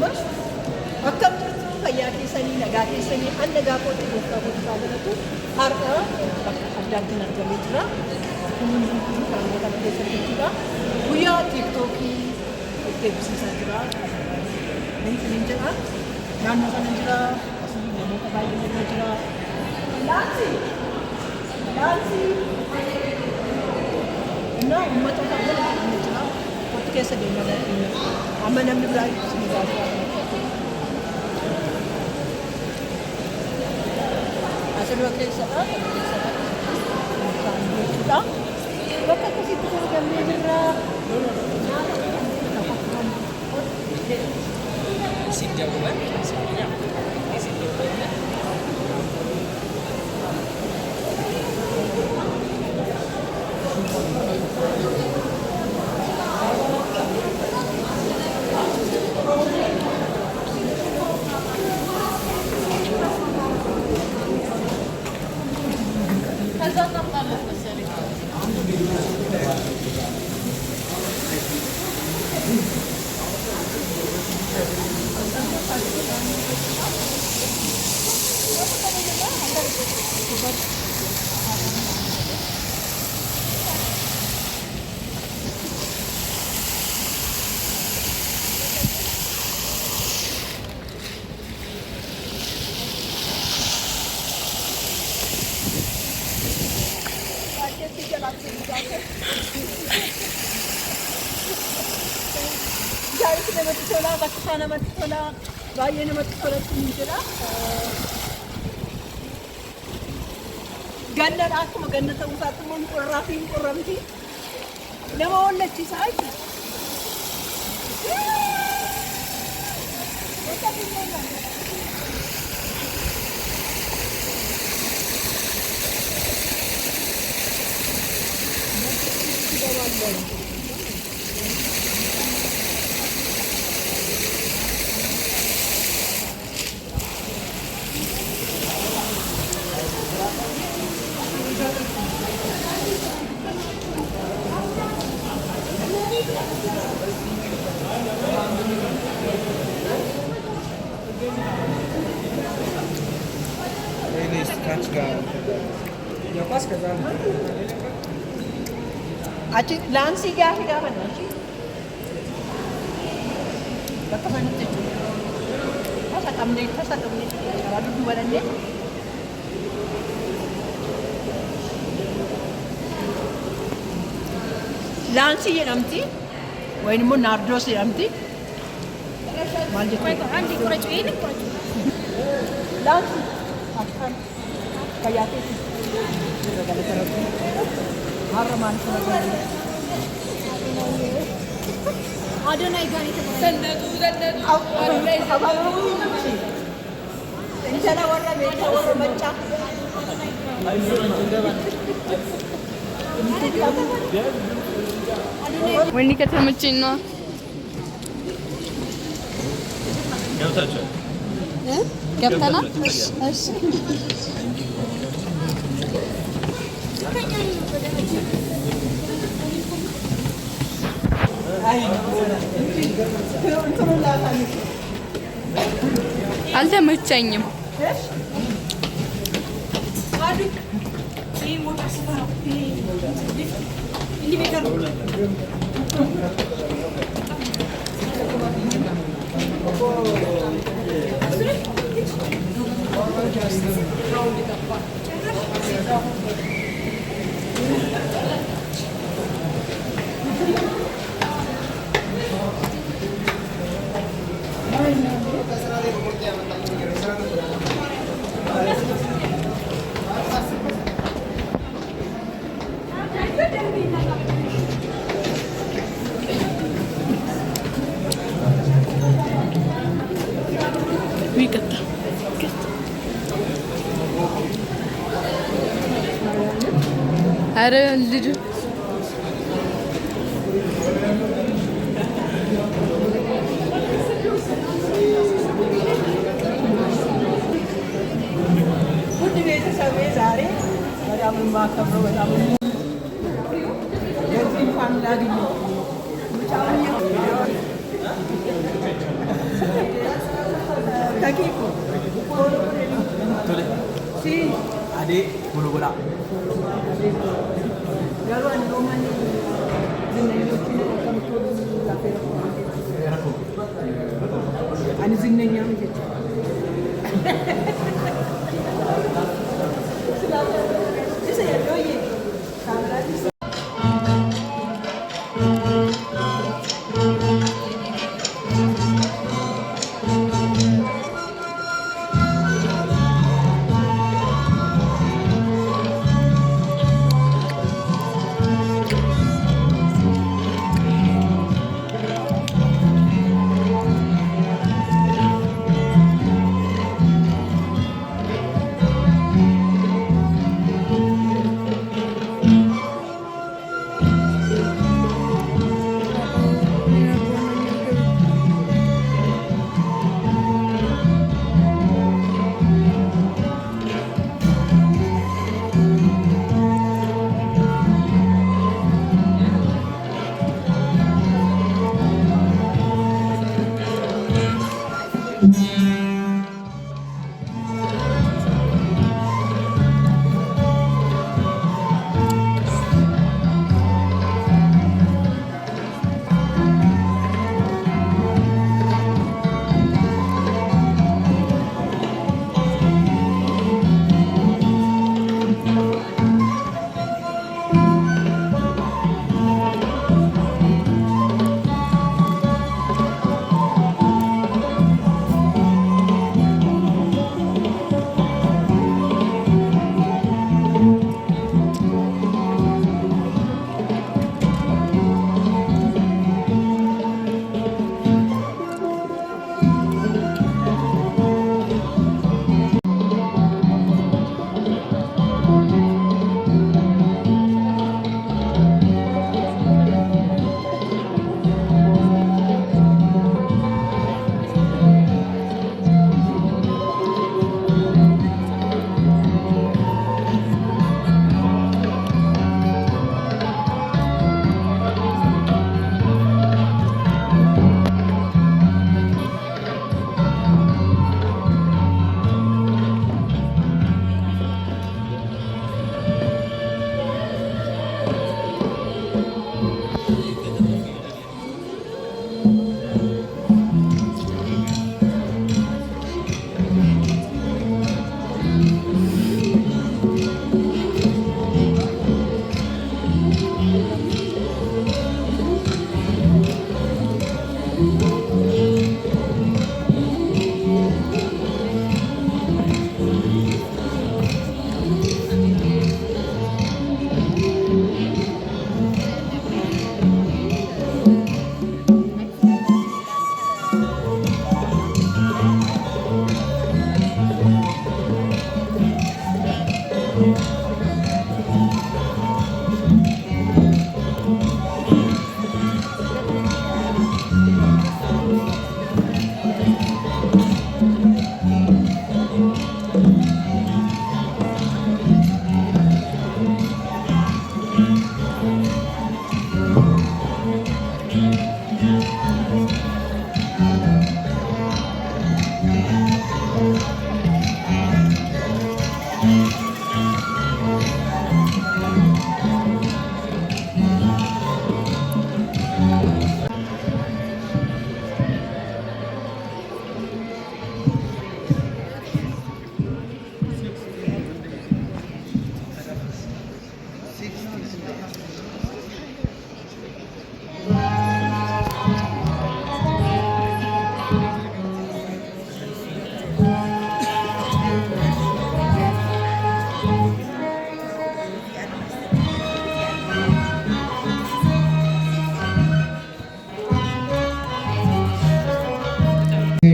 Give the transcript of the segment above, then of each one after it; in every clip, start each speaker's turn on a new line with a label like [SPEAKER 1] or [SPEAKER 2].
[SPEAKER 1] Akkasumas akkam jirtu fayyaa keessanii nagaa keessanii an nagaa kootii gooftaa gootaa galatu har'a bakka addaatti argamee jira. Kun kan keessatti jira. Guyyaa tiiktookii itti eebbisiisaa jira. Niin jedha. Naannoo sana jira. Asii namoota baay'ee jira. Laansi. Nah, ummata kan jira. Waktu keessa deemaa jira. Amma namni biraa isin jira. Asirra keessadha. Bakka akkasitti argamee jirra.
[SPEAKER 2] Isin jauhan, isin jauhan. Jari kita mati tola, bakka sana mati tola, baay'ee namatti tolatti ni jira. Gannadha akkuma ganna ta'uu isaatti immoo qorraa fi qorramti. Nama wallachiisaa jechuudha. Ini kaçka. Yapas kazan.
[SPEAKER 1] Achi laansi gaafi gaafa achi. Bakka kanatti jechuudha. Tasa qabnee karaa duddu balannee. Laansi jedhamti. Wayin immoo naardoos jedhamti. Maal jechuudha?
[SPEAKER 3] عندي كرة عين كرة
[SPEAKER 1] Laansi akkaan fayyaa keessa irra galata rabbi. Har'a maal kana galee?
[SPEAKER 3] أدوناي غاني تبغى
[SPEAKER 1] Injala warra meeshaa warra maccaa.
[SPEAKER 3] Wanni ከተመቸኝ ነው ገብተናል። እሺ አልተመቸኝም። አረ ልጅ
[SPEAKER 1] ውድ ቤተሰቤ ዛሬ በጣም የማከብረው በጣም ለዚህ እንኳን ላግኘው Sì.
[SPEAKER 4] Ade bola-bola.
[SPEAKER 1] Garuu ani roomani zinneenyootiin akkamtoonni lafeera ani zinneenyaa miti isa yaadooyye kaameraadis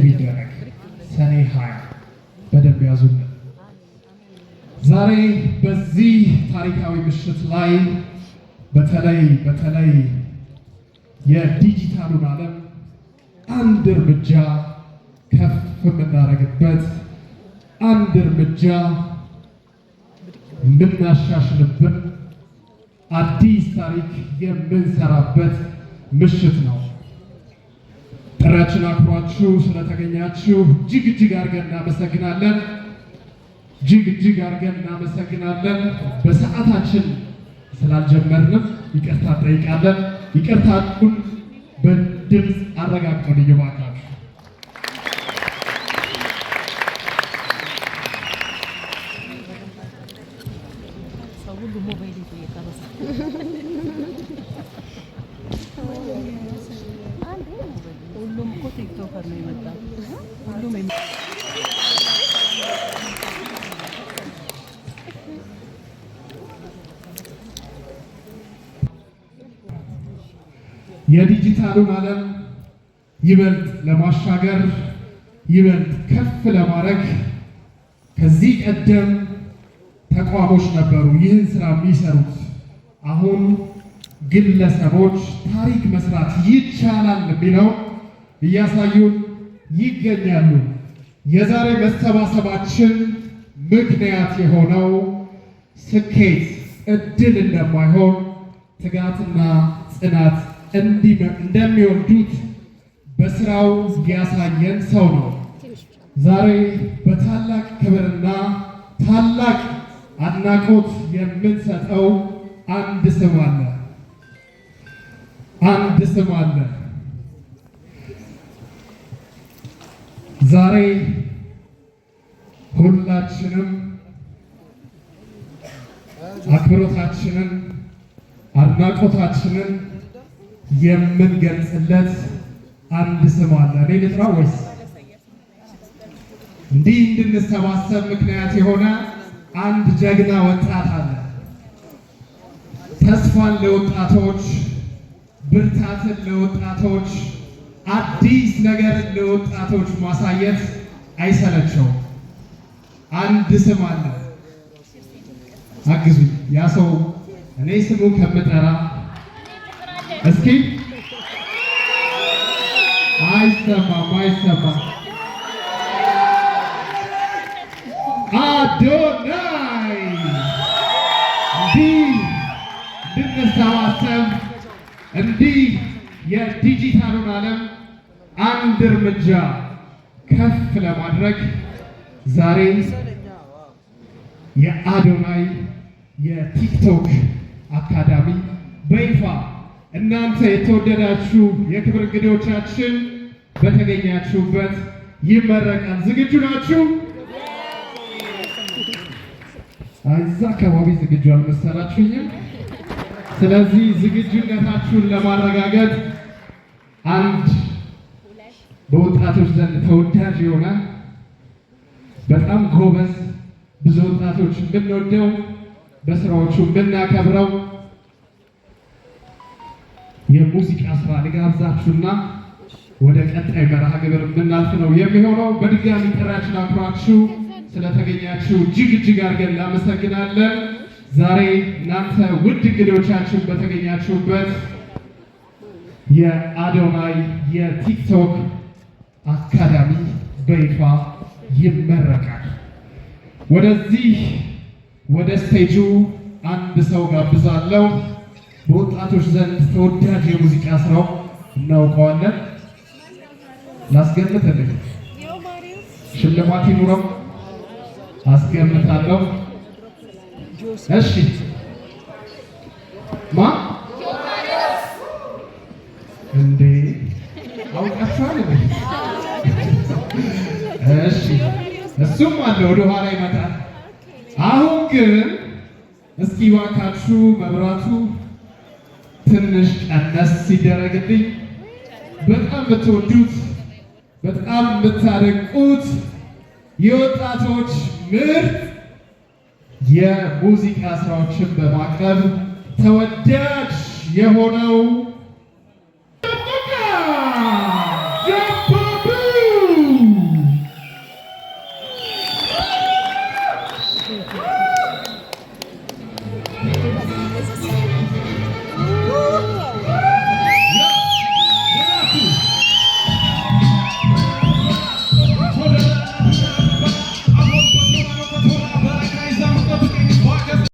[SPEAKER 5] ቢደረግ ሰኔ 20 በደንብ ያዙልን። ዛሬ በዚህ ታሪካዊ ምሽት ላይ በተለይ የዲጂታሉን ዓለም አንድ እርምጃ ከፍ የምናደርግበት አንድ እርምጃ የምናሻሽልበት አዲስ ታሪክ የምንሰራበት ምሽት ነው። ጥሪያችን አክብራችሁ ስለተገኛችሁ እጅግ አድርገን እናመሰግናለን። እጅግ አድርገን እናመሰግናለን። በሰዓታችን ስላልጀመርንም ይቅርታ ጠይቃለን። ይቅርታችሁን በድምፅ አረጋግጡልኝ እባካችሁ።
[SPEAKER 2] ሁሉም እኮ ቲክቶከር ነው የመጣው። ሁሉም
[SPEAKER 5] የዲጂታሉን ዓለም ይበልጥ ለማሻገር ይበልጥ ከፍ ለማድረግ ከዚህ ቀደም ተቋሞች ነበሩ ይህን ስራ የሚሰሩት። አሁን ግለሰቦች ታሪክ መስራት ይቻላል የሚለው እያሳዩን ይገኛሉ። የዛሬ መሰባሰባችን ምክንያት የሆነው ስኬት እድል እንደማይሆን ትጋትና ጽናት እንደሚወዱት በስራው ያሳየን ሰው ነው። ዛሬ በታላቅ ክብርና ታላቅ አድናቆት የምንሰጠው አንድ ስም አለ። ዛሬ ሁላችንም አክብሮታችንን አድናቆታችንን የምንገልጽለት አንድ ስም አለ። እኔ ልጥራው ወይስ? እንዲህ እንድንሰባሰብ ምክንያት የሆነ አንድ ጀግና ወጣት አለ። ተስፋን ለወጣቶች፣ ብርታትን ለወጣቶች፣ አዲስ ነገርን ለወጣቶች ማሳየት አይሰለቸው። አንድ ስም አለ። አግዙ። ያ ሰው እኔ ስሙ ከምጠራ እስኪ አይሰማም አዶናይ እንዲህ እንድንሰባሰብ እንዲህ የዲጂታሉን ዓለም አንድ እርምጃ ከፍ ለማድረግ ዛሬ የአዶናይ የቲክቶክ አካዳሚ በይፋ እናንተ የተወደዳችሁ የክብር እንግዶቻችን በተገኛችሁበት ይመረቃል። ዝግጁ ናችሁ? እዛ አካባቢ ዝግጁ አልመሰላችሁኝም። ስለዚህ ዝግጁነታችሁን ለማረጋገጥ አንድ በወጣቶች ዘንድ ተወዳጅ የሆነ በጣም ጎበዝ ብዙ ወጣቶች የምንወደው በስራዎቹ የምናከብረው የሙዚቃ ስራ ልጋብዛችሁና ወደ ቀጣይ መርሃ ግብር የምናልፍ ነው የሚሆነው። በድጋሚ ጥሪያችንን አክብራችሁ ስለተገኛችሁ እጅግ አድርገን እናመሰግናለን። ዛሬ እናንተ ውድ እንግዶቻችን በተገኛችሁበት የአዶናይ የቲክቶክ አካዳሚ በይፋ ይመረቃል። ወደዚህ ወደ ስቴጁ አንድ ሰው ጋብዛለሁ። በወጣቶች ዘንድ ተወዳጅ የሙዚቃ ስራው እናውቀዋለን። ላስገምትልህ፣ ሽልማት ይኑረው አስገምታለሁ። እሺ ማ እንዴ አውቃችኋል እንዴ? እሺ እሱም አለ ወደ ኋላ ይመጣል። አሁን ግን እስኪ እባካችሁ መብራቱ ትንሽ ቀነስ ሲደረግልኝ በጣም የምትወዱት በጣም የምታደንቁት የወጣቶች ምርጥ የሙዚቃ ስራዎችን በማቅረብ ተወዳጅ የሆነው